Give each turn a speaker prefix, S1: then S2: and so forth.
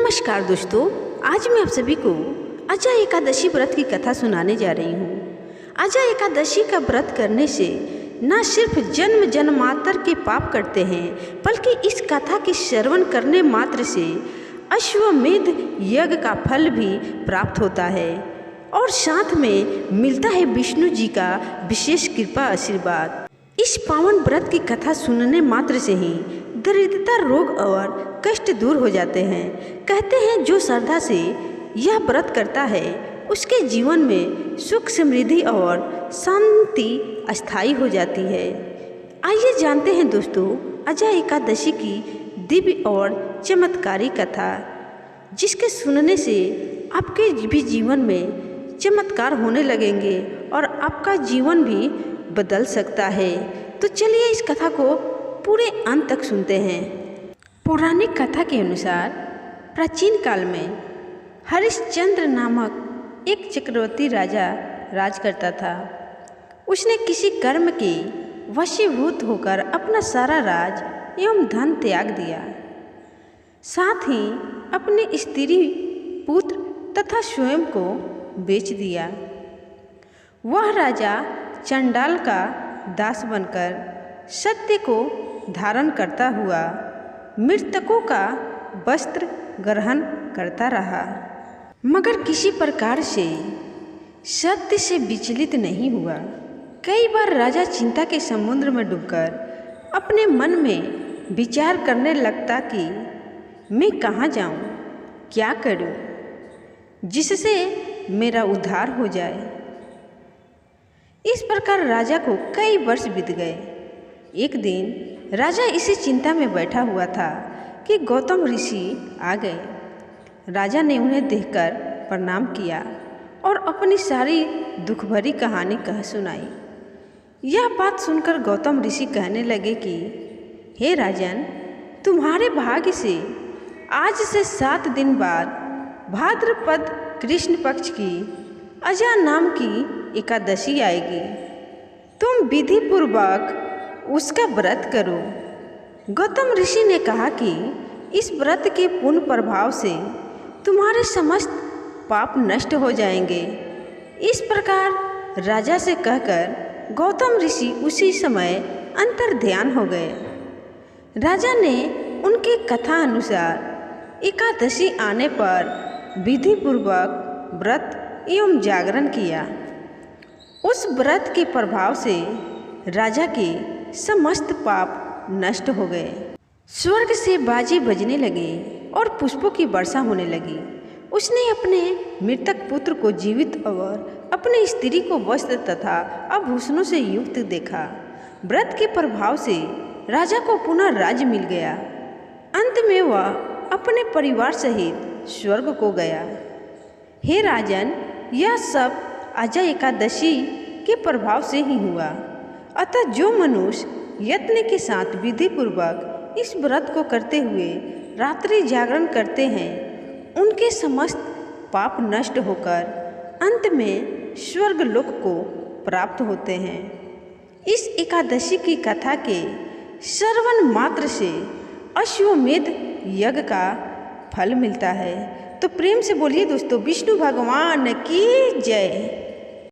S1: नमस्कार दोस्तों, आज मैं आप सभी को अजा एकादशी व्रत की कथा सुनाने जा रही हूँ। अजा एकादशी का व्रत करने से न सिर्फ जन्म जन्मांतर के पाप करते हैं, बल्कि इस कथा के श्रवण करने मात्र से अश्वमेध यज्ञ का फल भी प्राप्त होता है और साथ में मिलता है विष्णु जी का विशेष कृपा आशीर्वाद। इस पावन व्रत की कथा सुनने मात्र से ही दरिद्रता, रोग और कष्ट दूर हो जाते हैं। कहते हैं जो श्रद्धा से यह व्रत करता है उसके जीवन में सुख, समृद्धि और शांति अस्थायी हो जाती है। आइए जानते हैं दोस्तों अजा एकादशी की दिव्य और चमत्कारी कथा, जिसके सुनने से आपके भी जीवन में चमत्कार होने लगेंगे और आपका जीवन भी बदल सकता है। तो चलिए इस कथा को पूरे अंत तक सुनते हैं। पौराणिक कथा के अनुसार प्राचीन काल में हरिश्चंद्र नामक एक चक्रवर्ती राजा राज करता था। उसने किसी कर्म के वशीभूत होकर अपना सारा राज एवं धन त्याग दिया, साथ ही अपने स्त्री, पुत्र तथा स्वयं को बेच दिया। वह राजा चंडाल का दास बनकर सत्य को धारण करता हुआ मृतकों का वस्त्र ग्रहण करता रहा, मगर किसी प्रकार से सत्य से विचलित नहीं हुआ। कई बार राजा चिंता के समुद्र में डूबकर अपने मन में विचार करने लगता कि मैं कहाँ जाऊँ, क्या करूँ जिससे मेरा उद्धार हो जाए। इस प्रकार राजा को कई वर्ष बीत गए। एक दिन राजा इसी चिंता में बैठा हुआ था कि गौतम ऋषि आ गए। राजा ने उन्हें देखकर प्रणाम किया और अपनी सारी दुख भरी कहानी कह सुनाई। यह बात सुनकर गौतम ऋषि कहने लगे कि हे राजन, तुम्हारे भाग्य से आज से 7 दिन बाद भाद्रपद कृष्ण पक्ष की अजा नाम की एकादशी आएगी। तुम विधि पूर्वक उसका व्रत करो। गौतम ऋषि ने कहा कि इस व्रत के पुण्य प्रभाव से तुम्हारे समस्त पाप नष्ट हो जाएंगे। इस प्रकार राजा से कहकर गौतम ऋषि उसी समय अंतर ध्यान हो गए। राजा ने उनकी कथा अनुसार एकादशी आने पर विधि पूर्वक व्रत एवं जागरण किया। उस व्रत के प्रभाव से राजा के समस्त पाप नष्ट हो गए। स्वर्ग से बाजे बजने लगे और पुष्पों की वर्षा होने लगी। उसने अपने मृतक पुत्र को जीवित और अपनी स्त्री को वस्त्र तथा आभूषणों से युक्त देखा। व्रत के प्रभाव से राजा को पुनः राज्य मिल गया। अंत में वह अपने परिवार सहित स्वर्ग को गया। हे राजन, यह सब अजा एकादशी के प्रभाव से ही हुआ। अतः जो मनुष्य यत्न के साथ विधि पूर्वक इस व्रत को करते हुए रात्रि जागरण करते हैं, उनके समस्त पाप नष्ट होकर अंत में स्वर्ग लोक को प्राप्त होते हैं। इस एकादशी की कथा के श्रवण मात्र से अश्वमेध यज्ञ का फल मिलता है। तो प्रेम से बोलिए दोस्तों, विष्णु भगवान की जय।